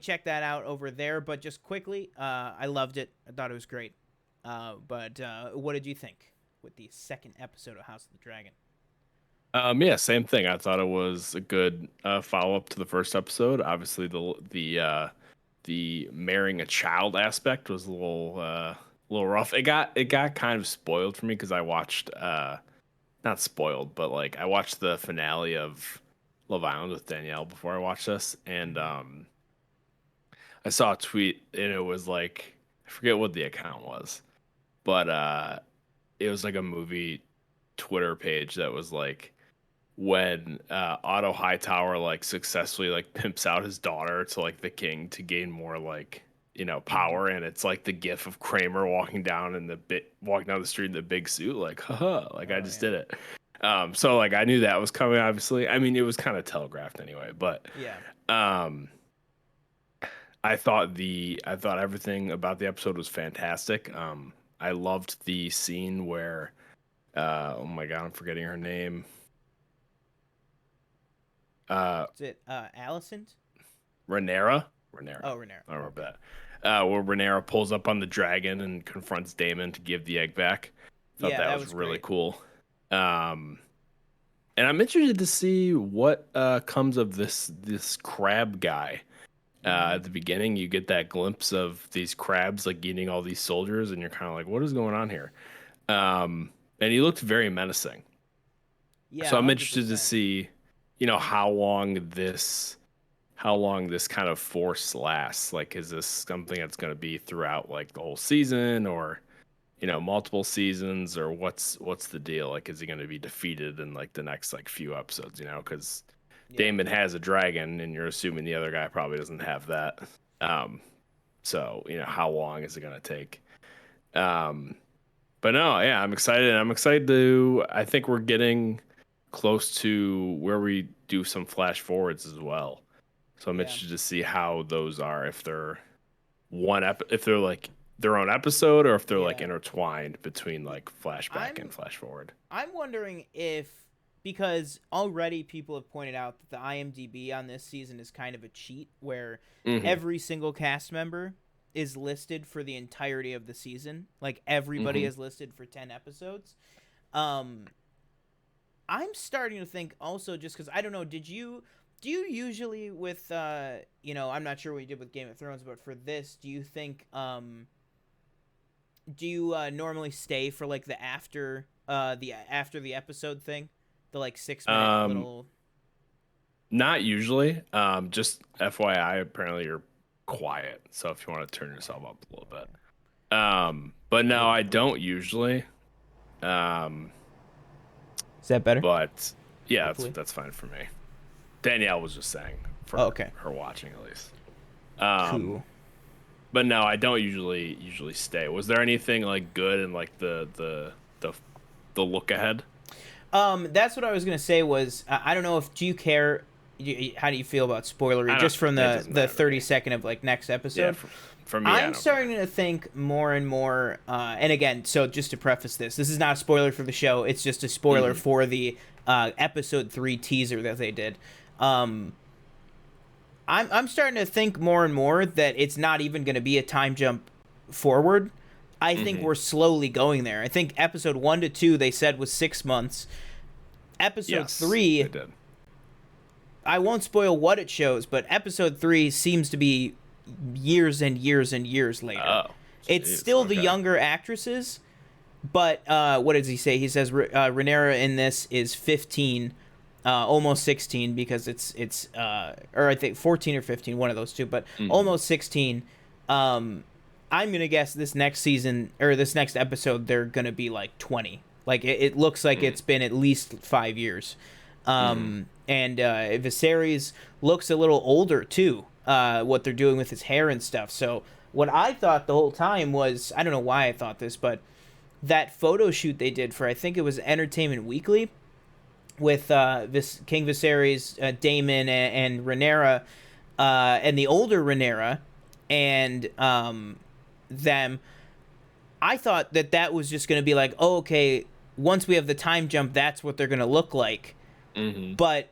check that out over there. But just quickly, I loved it. I thought it was great. But what did you think with the second episode of House of the Dragon? Yeah, same thing. I thought it was a good follow up to the first episode. Obviously, the marrying a child aspect was a little rough. It got kind of spoiled for me because I watched not spoiled, but like I watched the finale of Love Island with Danielle before I watched this, and Mm-hmm. I saw a tweet and it was like I forget what the account was, but it was like a movie Twitter page that was like when Otto Hightower like successfully like pimps out his daughter to like the king to gain more like Mm-hmm. power, and it's like the gif of Kramer walking down the street in the big suit like haha like I Oh just yeah. did it. So like I knew that was coming. Obviously, I mean it was kind of telegraphed anyway, but Yeah. um I thought everything about the episode was fantastic. I loved the scene where oh my god, I'm forgetting her name. Uh Is it Alicent? Rhaenyra. Rhaenyra. Oh, Renera. I remember Okay. that. Where Rhaenyra pulls up on the dragon and confronts Daemon to give the egg back. Thought Yeah, that that was was really great. cool. Um, and I'm interested to see what comes of this crab guy. Mm-hmm. At the beginning, you get that glimpse of these crabs like eating all these soldiers, and you're kind of like, "What is going on here?" And he looked very menacing. Yeah, So I'm hundred interested to percent. see, how long this kind of force lasts. Like, is this something that's going to be throughout like the whole season, or multiple seasons, or what's the deal? Like, is he going to be defeated in like the next like few episodes? Because Yeah. Damon has a dragon, and you're assuming the other guy probably doesn't have that. Um, so how long is it going to take? Um, but no, yeah, I'm excited. I'm excited to. I think we're getting close to where we do some flash forwards as well. So I'm Yeah. interested to see how those are. If they're if they're like their own episode, or if they're like Yeah. intertwined between Y- like flashback and I'm flash forward. I'm wondering if, because already people have pointed out that the IMDb on this season is kind of a cheat where Mm-hmm. every single cast member is listed for the entirety of the season. Like everybody Mm-hmm. is listed for 10 episodes. Um I'm starting to think also, just cuz I don't know, do you usually with I'm not sure what you did with Game of Thrones, but for this, do you think do you normally stay for like the after the episode thing, the like 6 minute Um, little? Not usually. Just FYI, apparently you're quiet, so if you want to turn yourself up a little bit. But A no, little I bit, a little don't bit. usually. Um, Is that better? but yeah, that's Hopefully. that's fine for me. Danielle was just saying Oh, for okay. her watching at least. Um, Cool. but no, I don't usually stay. Was there anything like good in like the the look ahead? That's what I was gonna say. Was I don't know if do you care? How do you feel about spoilery? I don't. Just from It the doesn't the matter to me. 30 second of like next Yeah, episode. for me, I I'm don't care. starting to think more and more, and again, so just to preface this is not a spoiler for the show. It's just a spoiler Hmm. for the episode 3 teaser that they did. Um, I'm starting to think more and more that it's not even going to be a time jump forward. I think Hmm. we're slowly going there. I think episode 1 to 2 they said was 6 months. Episode Yes, they three, did. I won't spoil what it shows, but episode 3 seems to be years and years and years later. Oh, It's jeez. still the Okay. younger actresses, but what does he say? He says Rhaenyra in this is 15, almost 16 because or I think 14 or 15, one of those two, but Hmm. almost 16. Um, I'm gonna guess this next season or this next episode they're gonna be like 20. Like it looks like Hmm. it's been at least 5 years. Hmm. And Viserys looks a little older too. What they're doing with his hair and stuff. So what I thought the whole time was, I don't know why I thought this, but that photo shoot they did for, I think it was Entertainment Weekly, with this King Viserys, Daemon, and Rhaenyra, and the older Rhaenyra, and them. I thought that that was just going to be like, oh, okay, once we have the time jump, that's what they're going to look like. Hmm. But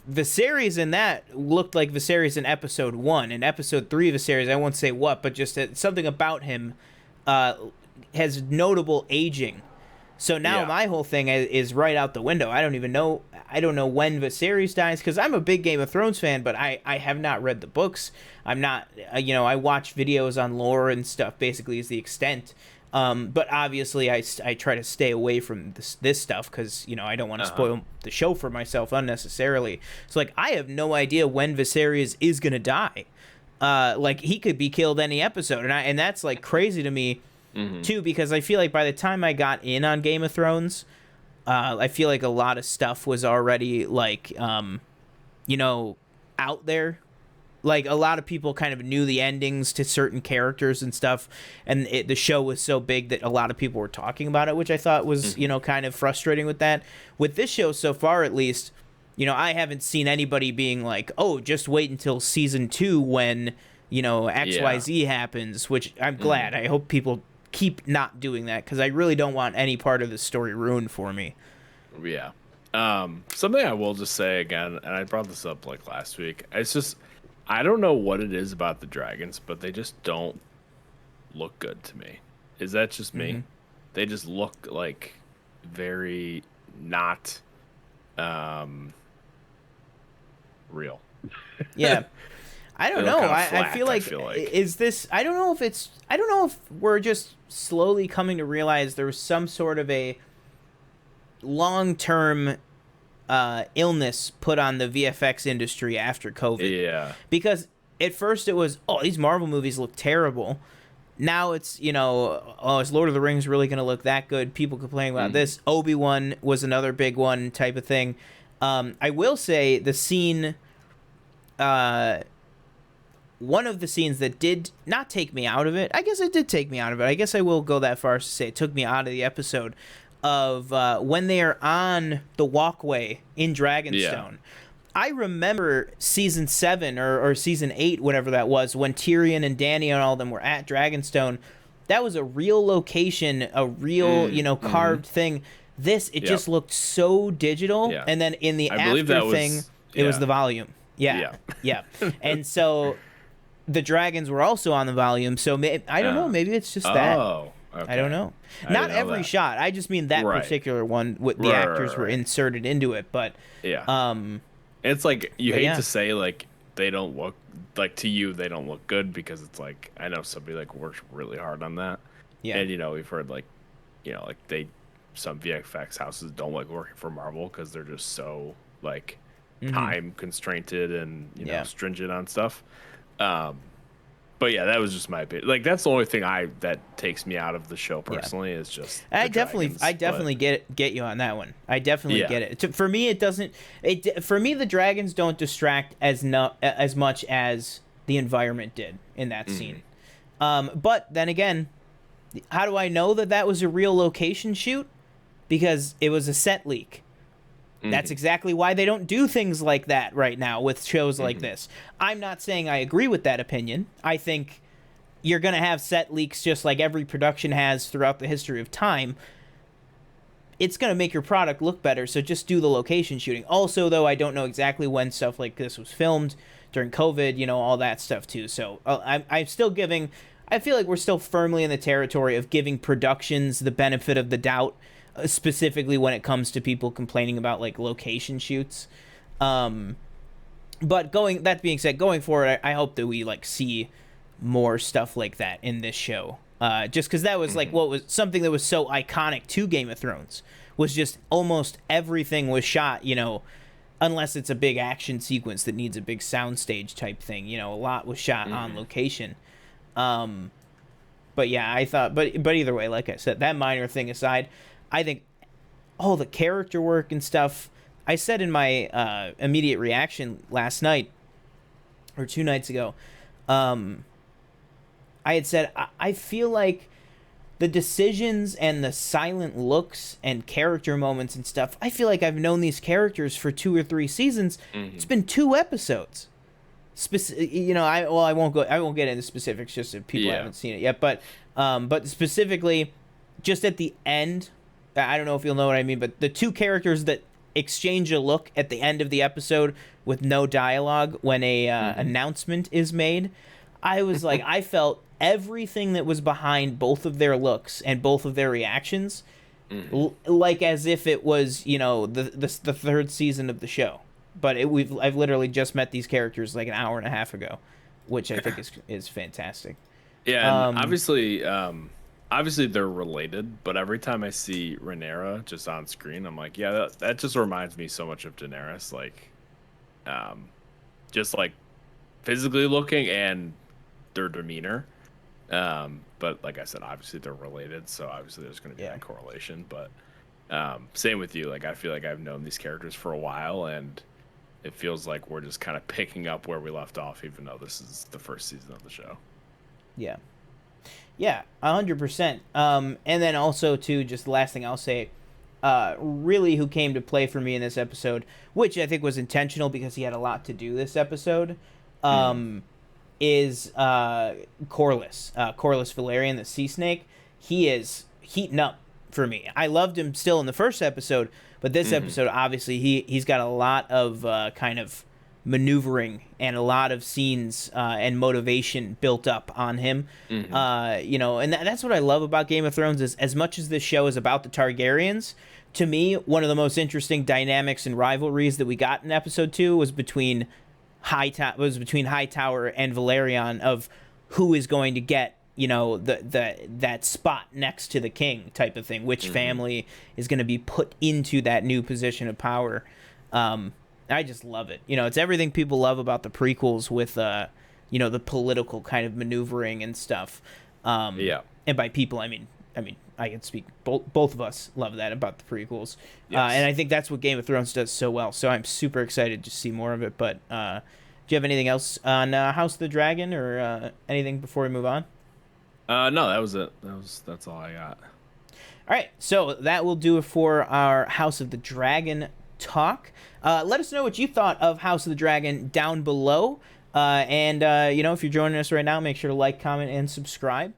Viserys in that looked like Viserys in episode 1. In episode 3 of Viserys, I won't say what, but just something about him uh, has notable aging. So now Yeah. my whole thing is right out the window. I don't even know. I don't know when Viserys dies because I'm a big Game of Thrones fan, but I have not read the books. I'm not, I watch videos on lore and stuff. Basically, is the extent. But obviously, I try to stay away from this stuff because I don't want to spoil the show for myself unnecessarily. So like, I have no idea when Viserys is gonna die. Like he could be killed any episode, and that's like crazy to me. Too, because I feel like by the time I got in on Game of Thrones, I feel like a lot of stuff was already like, out there. Like a lot of people kind of knew the endings to certain characters and stuff, and the show was so big that a lot of people were talking about it, which I thought was kind of frustrating with that. With this show so far, at least, I haven't seen anybody being like, "Oh, just wait until season 2 when XYZ happens," which I'm glad. I hope people keep not doing that because I really don't want any part of the story ruined for me. Yeah. Something I will just say again, and I brought this up like last week. It's just I don't know what it is about the dragons, but they just don't look good to me. Is that just me? They just look like very not real. Yeah. I don't know. I feel like is this? I don't know if it's. I don't know if we're just slowly coming to realize there was some sort of a long-term illness put on the VFX industry after COVID. Yeah. Because at first it was, oh, these Marvel movies look terrible. Now it's, oh, is Lord of the Rings really going to look that good? People complaining about this. Obi-Wan was another big one type of thing. I will say the scene. One of the scenes that did not take me out of it, I guess it did take me out of it. I guess I will go that far as to say it took me out of the episode of when they are on the walkway in Dragonstone. Yeah. I remember season 7 or season 8, whatever that was, when Tyrion and Dany and all of them were at Dragonstone. That was a real location, a real, carved thing. It just looked so digital. Yeah. And then in the after thing, it was the volume. Yeah. And so the dragons were also on the volume, so I don't know. Maybe it's just that. Oh, okay. I don't know. Not every shot. I just mean that particular one. The actors were inserted into it, but yeah. It's like you hate to say like they don't look like to you. They don't look good because it's like I know somebody like works really hard on that. Yeah. And we've heard like some VFX houses don't like working for Marvel because they're just so like time constrained and stringent on stuff. But yeah, that was just my opinion. Like that's the only thing that takes me out of the show personally is just I definitely get you on that one. I definitely get it. For me, it doesn't. For me, the dragons don't distract as much as the environment did in that scene. But then again, how do I know that was a real location shoot? Because it was a set leak. That's exactly why they don't do things like that right now with shows like this. I'm not saying I agree with that opinion. I think you're going to have set leaks just like every production has throughout the history of time. It's going to make your product look better, so just do the location shooting. Also, though, I don't know exactly when stuff like this was filmed during COVID, all that stuff too. So I'm still giving... I feel like we're still firmly in the territory of giving productions the benefit of the doubt, specifically when it comes to people complaining about like location shoots. But that being said, going forward, I hope that we like see more stuff like that in this show. Just because that was like what was something that was so iconic to Game of Thrones was just almost everything was shot, unless it's a big action sequence that needs a big soundstage type thing. A lot was shot on location. But yeah, I thought, but either way, like I said, that minor thing aside, I think all the character work and stuff, I said in my immediate reaction last night or 2 nights ago, I had said, I feel like the decisions and the silent looks and character moments and stuff, I feel like I've known these characters for 2 or 3 seasons. It's been 2 episodes. I won't get into specifics just if people haven't seen it yet, but specifically just at the end, I don't know if you'll know what I mean, but the 2 characters that exchange a look at the end of the episode with no dialogue when a announcement is made. I was like, I felt everything that was behind both of their looks and both of their reactions, like as if it was, you know, the third season of the show. But I've literally just met these characters like an hour and a half ago, which I think is fantastic. Yeah, and Um, obviously they're related, but every time I see Rhaenyra just on screen, I'm like, yeah, that just reminds me so much of Daenerys, like, um, just like physically looking and their demeanor. But like I said, obviously they're related, so obviously there's going to be yeah, that correlation. But same with you. Like I feel like I've known these characters for a while, and it feels like we're just kind of picking up where we left off, even though this is the first season of the show. yeah. Yeah, 100%. And then also too, just the last thing I'll say, really who came to play for me in this episode, which I think was intentional because he had a lot to do this episode, Mm-hmm. is Corlys Valerian, the sea snake. He is heating up for me. I loved him still in the first episode, but this Mm-hmm. episode, obviously, he's got a lot of kind of maneuvering and a lot of scenes and motivation built up on him. Mm-hmm. You know, and that's what I love about Game of Thrones is as much as this show is about the Targaryens. To me, one of the most interesting dynamics and rivalries that we got in episode 2 was between Hightower and Valerian of who is going to get, you know, the that spot next to the king type of thing, which Mm-hmm. family is going to be put into that new position of power. I just love it. You know, it's everything people love about the prequels with you know, the political kind of maneuvering and stuff. Yeah. And by people, I mean I can speak, both of us love that about the prequels. And Yes. I think that's what Game of Thrones does so well. So I'm super excited to see more of it. But do you have anything else on House of the Dragon or anything before we move on? No, that was it. That's all I got. All right, so that will do it for our House of the Dragon talk. Let us know what you thought of House of the Dragon down below. And, you know, if you're joining us right now, make sure to like, comment, and subscribe.